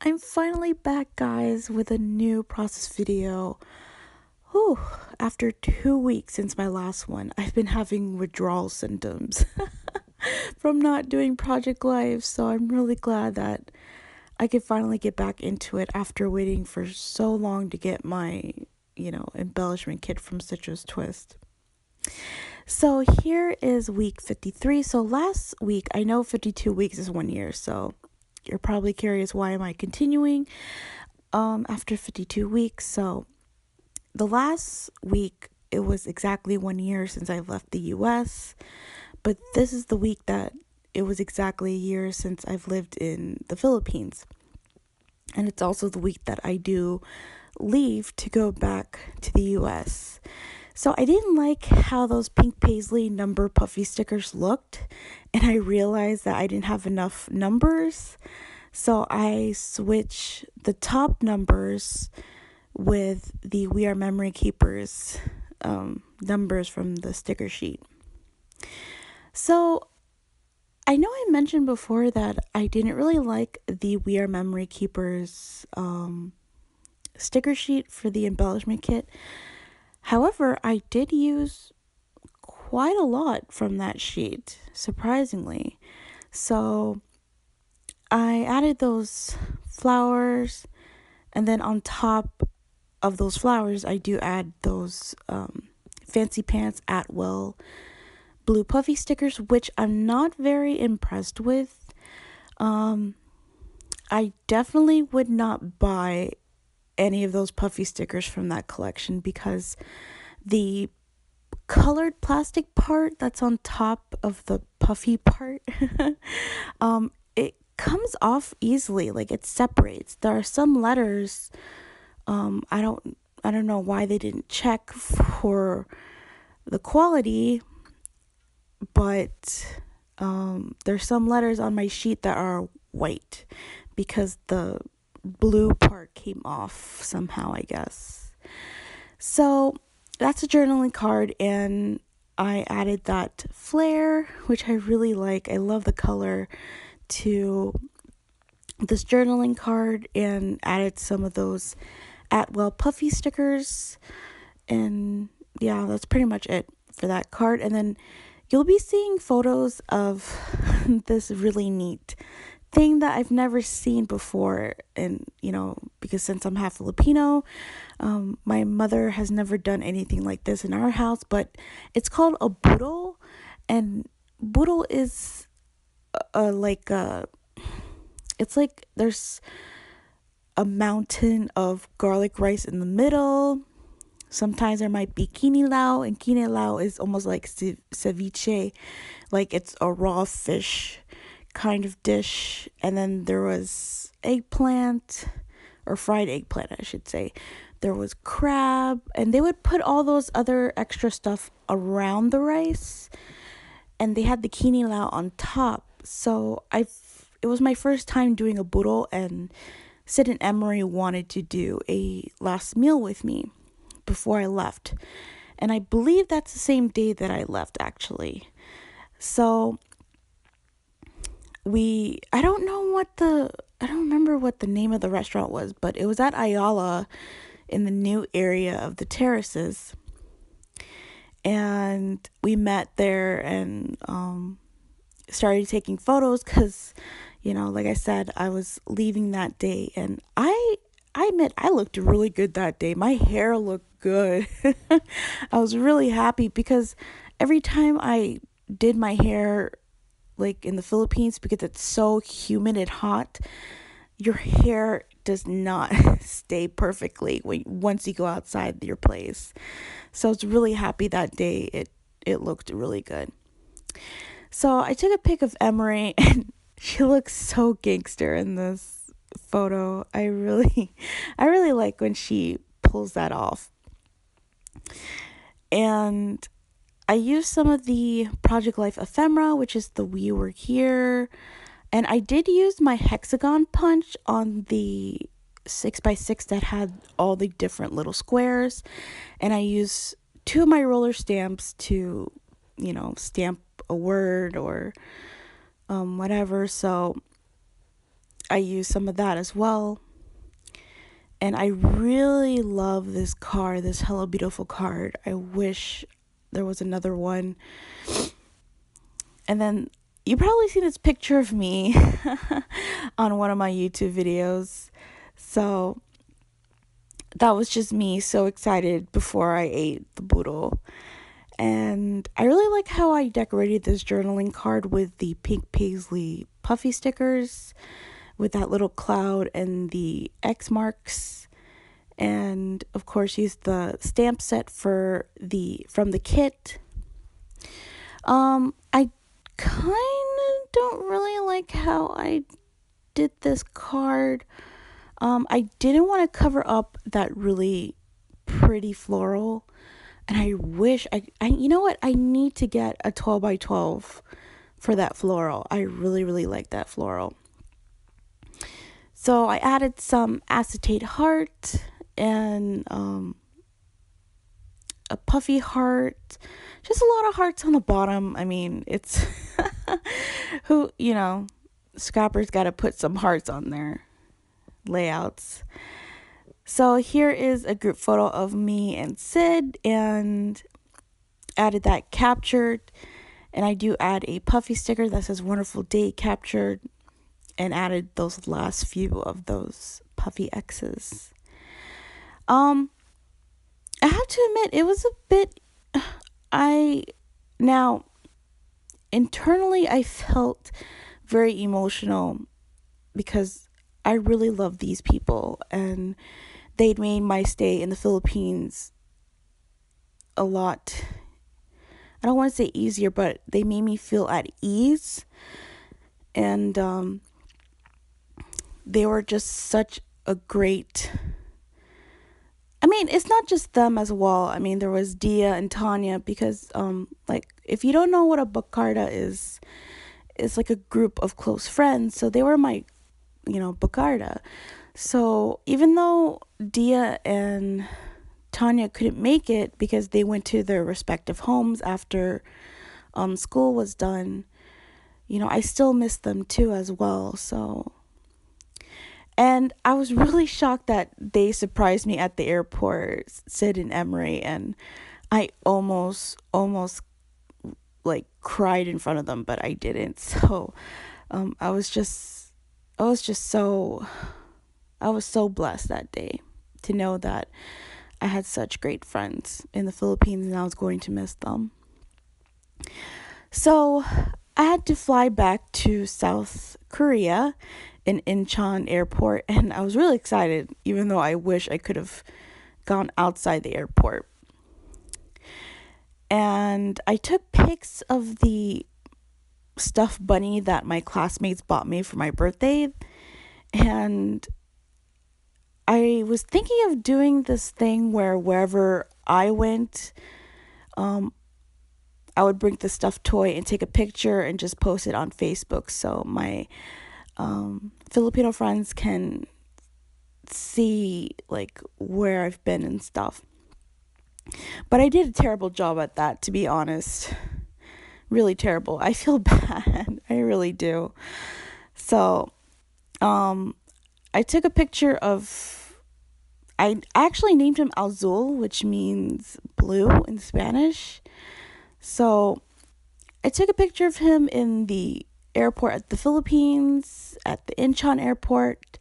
I'm finally back, guys, with a new process video. Whew, after 2 weeks since my last one, I've been having withdrawal symptoms from not doing Project Life, so I'm really glad that I could finally get back into it after waiting for so long to get my, embellishment kit from Citrus Twist. So here is week 53. So last week, I know 52 weeks is 1 year, so you're probably curious, why am I continuing after 52 weeks? So the last week, it was exactly 1 year since I've left the US, but this is the week that it was exactly a year since I've lived in the Philippines. And it's also the week that I do leave to go back to the US. So I didn't like how those pink paisley number puffy stickers looked, and I realized that I didn't have enough numbers. So I switched the top numbers with the We Are Memory Keepers numbers from the sticker sheet. So I know I mentioned before that I didn't really like the We Are Memory Keepers sticker sheet for the embellishment kit. However, I did use quite a lot from that sheet, surprisingly. So I added those flowers, and then on top of those flowers, I do add those Fancy Pants Atwell blue puffy stickers, which I'm not very impressed with. I definitely would not buy any of those puffy stickers from that collection because the colored plastic part that's on top of the puffy part it comes off easily, like it separates. There are some letters, I don't know why they didn't check for the quality, but there's some letters on my sheet that are white because the blue part came off somehow, I guess. So that's a journaling card, and I added that flare, which I really like. I love the color, to this journaling card, and added some of those Atwell puffy stickers. And yeah, that's pretty much it for that card. And then you'll be seeing photos of this really neat thing that I've never seen before. And, because since I'm half Filipino, my mother has never done anything like this in our house, but it's called a budol. And budol is it's like there's a mountain of garlic rice in the middle. Sometimes there might be kinilaw, and kinilaw is almost like ceviche, like it's a raw fish kind of dish. And then there was eggplant, or fried eggplant, I should say. There was crab, and they would put all those other extra stuff around the rice, and they had the kinilaw on top. So it was my first time doing a budol, and Sid and Emery wanted to do a last meal with me before I left. And I believe that's the same day that I left, actually. So I don't remember what the name of the restaurant was, but it was at Ayala in the new area of the terraces. And we met there and started taking photos because, like I said, I was leaving that day, and I admit I looked really good that day. My hair looked good. I was really happy because every time I did my hair, like in the Philippines, because it's so humid and hot, your hair does not stay perfectly once you go outside your place. So I was really happy that day. It looked really good. So I took a pic of Emery, and she looks so gangster in this photo. I really like when she pulls that off. And I used some of the Project Life ephemera, which is the We Were Here. And I did use my hexagon punch on the 6x6 that had all the different little squares. And I used 2 of my roller stamps to, stamp a word or whatever. So I used some of that as well. And I really love this card, this Hello Beautiful card. I wish there was another one. And then you probably seen this picture of me on one of my YouTube videos. So that was just me so excited before I ate the boodle. And I really like how I decorated this journaling card with the pink paisley puffy stickers, with that little cloud and the X marks. And of course used the stamp set from the kit. I kind of don't really like how I did this card. I didn't want to cover up that really pretty floral, and I wish I you know what, I need to get a 12 by 12 for that floral. I really, really like that floral. So I added some acetate heart and a puffy heart, just a lot of hearts on the bottom. I mean, it's scrappers got to put some hearts on their layouts. So here is a group photo of me and Sid, and added that captured, and I do add a puffy sticker that says wonderful day captured, and added those last few of those puffy X's. I have to admit, it was a bit, now, internally, I felt very emotional because I really love these people, and they'd made my stay in the Philippines a lot, I don't want to say easier, but they made me feel at ease, and they were just such a great, I mean, it's not just them as well. I mean, there was Dia and Tanya, because if you don't know what a Bacarda is, it's like a group of close friends. So they were my, Bacarda. So even though Dia and Tanya couldn't make it because they went to their respective homes after school was done, I still miss them too as well. So, and I was really shocked that they surprised me at the airport, Sid and Emery, and I almost cried in front of them, but I didn't. So I was so blessed that day to know that I had such great friends in the Philippines, and I was going to miss them. So I had to fly back to South Korea in Incheon airport, and I was really excited, even though I wish I could have gone outside the airport. And I took pics of the stuffed bunny that my classmates bought me for my birthday, and I was thinking of doing this thing where wherever I went, I would bring the stuffed toy and take a picture and just post it on Facebook, so my Filipino friends can see where I've been and stuff. But I did a terrible job at that, to be honest. Really terrible. I feel bad. I really do. So I took a picture of, I actually named him Azul, which means blue in Spanish. So I took a picture of him in the airport at the Philippines, at the Incheon airport,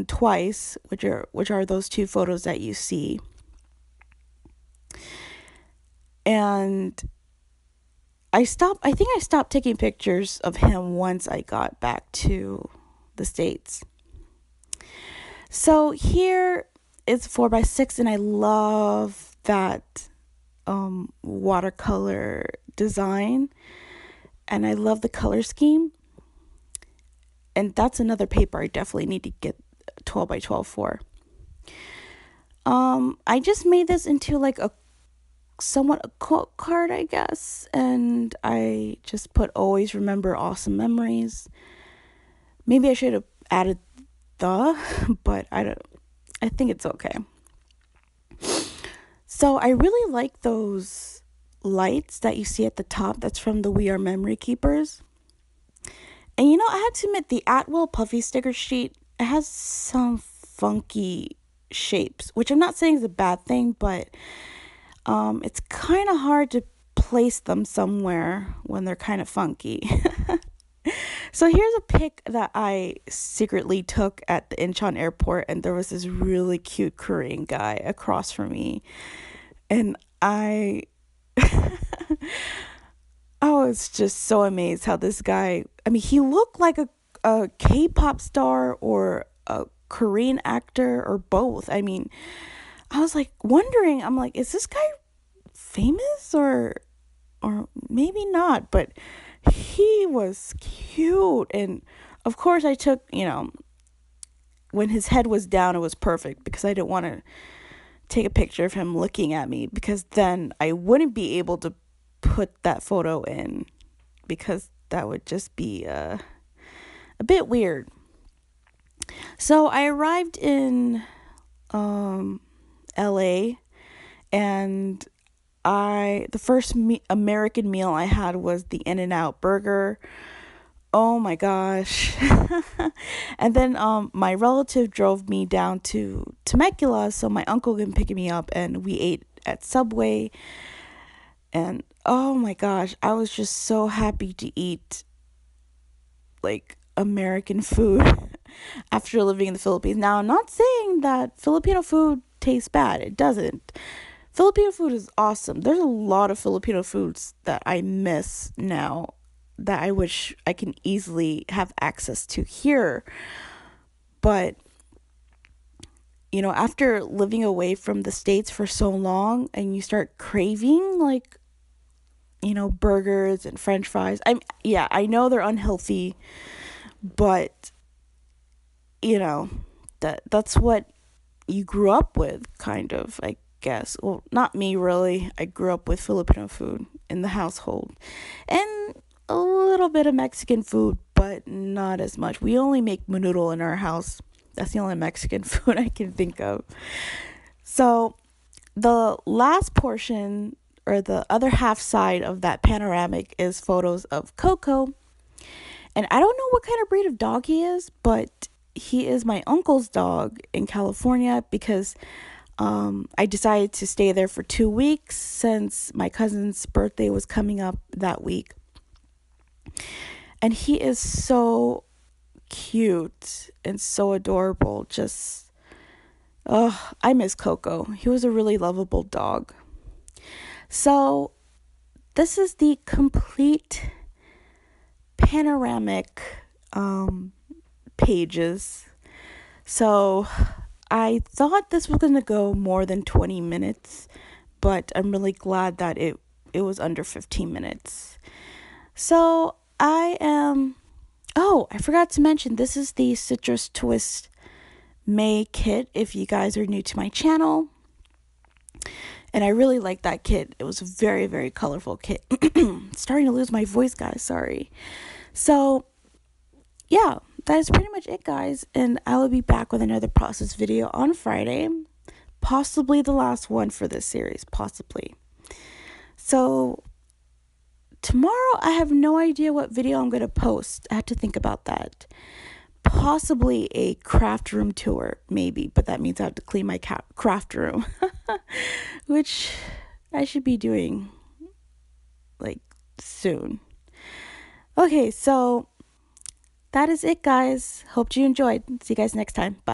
twice, which are those two photos that you see. And I think I stopped taking pictures of him once I got back to the States. So here is 4x6, and I love that watercolor design, and I love the color scheme, and that's another paper I definitely need to get 12 by 12 for. I just made this into a somewhat a quote card, I guess, and I just put always remember awesome memories. Maybe I should have added but I think it's okay. So I really like those lights that you see at the top. That's from the We Are Memory Keepers. And I have to admit, the Atwell puffy sticker sheet, it has some funky shapes, which I'm not saying is a bad thing, but it's kind of hard to place them somewhere when they're kind of funky. So here's a pic that I secretly took at the Incheon airport, and there was this really cute Korean guy across from me, and I was just so amazed how this guy, I mean, he looked like a K-pop star or a Korean actor or both. I mean, I was like wondering, I'm like, is this guy famous or maybe not? But he was cute, and of course I took, when his head was down, it was perfect because I didn't want to take a picture of him looking at me, because then I wouldn't be able to put that photo in, because that would just be a bit weird. So I arrived in LA, and the first American meal I had was the In-N-Out burger. Oh my gosh. And then my relative drove me down to Temecula so my uncle can pick me up, and we ate at Subway. And oh my gosh, I was just so happy to eat like American food after living in the Philippines. Now, I'm not saying that Filipino food tastes bad. It doesn't. Filipino food is awesome. There's a lot of Filipino foods that I miss now that I wish I can easily have access to here. But, after living away from the States for so long, and you start craving like, burgers and French fries. I know they're unhealthy, but that's what you grew up with, kind of, I guess. Well, not me, really. I grew up with Filipino food in the household, and a little bit of Mexican food, but not as much. We only make menudo in our house. That's the only Mexican food I can think of. So the last portion, or the other half side of that panoramic, is photos of Coco. And I don't know what kind of breed of dog he is, but he is my uncle's dog in California, because I decided to stay there for 2 weeks since my cousin's birthday was coming up that week. And he is so cute and so adorable. Just, I miss Coco. He was a really lovable dog. So this is the complete panoramic pages. So I thought this was going to go more than 20 minutes, but I'm really glad that it was under 15 minutes. So I forgot to mention, this is the Citrus Twist May kit, if you guys are new to my channel. And I really like that kit. It was a very, very colorful kit. Starting to lose my voice, guys. Sorry. So, yeah, that is pretty much it, guys. And I will be back with another process video on Friday. Possibly the last one for this series. Possibly. So, tomorrow, I have no idea what video I'm going to post. I have to think about that. Possibly a craft room tour, maybe, but that means I have to clean my craft room, which I should be doing like soon. Okay, so that is it, guys. Hope you enjoyed. See you guys next time. Bye.